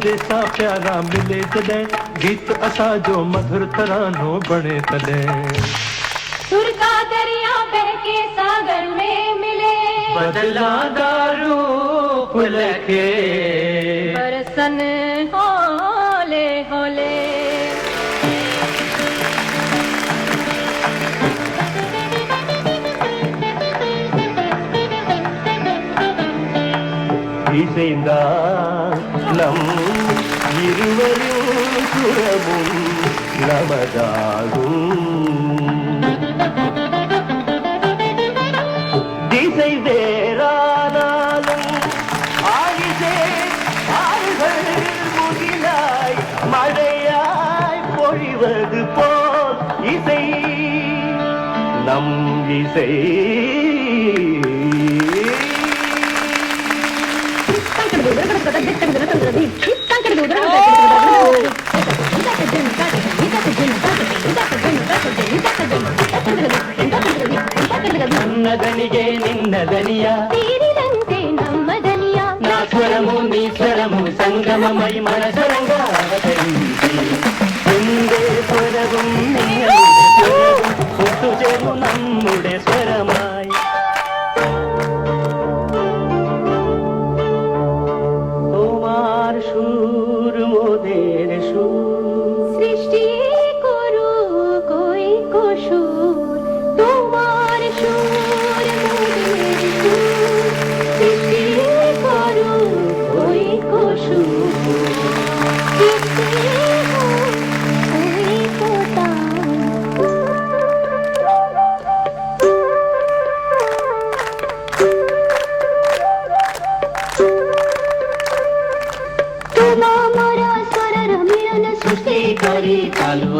जैसा प्यारा मिले जले गीत असा जो मधुर तरानो बने तले सुर का दरिया बहके सागर में मिले बदला दारू पुलके बरसन होले होले இசைந்தாலும் இருவரும் சுரமும் நமதாகும் திசை வேறானாலும் ஆகிசே ஆறுகள் முகிலாய் மழையாய் பொழிவது போல் இசை நம் இசை ನನ್ನದನಿಗೆ ನಿನ್ನ ದನಿಯ ತೀರಿದಂತೆ ನಮ್ಮ ದನಿಯ ನಾ ಸ್ವರಮು ನೀ ಸ್ವರಮು ಸಂಗಮ ಮೈ ಮನಸರಂಗ ಒಂದೇ ಸ್ವರവും ഒത്തുചേർന്നു നമ്മുടെ സ്വരമായി তোমার সুর মোদের সুর সৃষ্টি করু কই কসুর তোমার সুর মোদের সুর সৃষ্টি করু কই কসুর সৃষ্টি কই কোতা সৃষ্টি করি কালো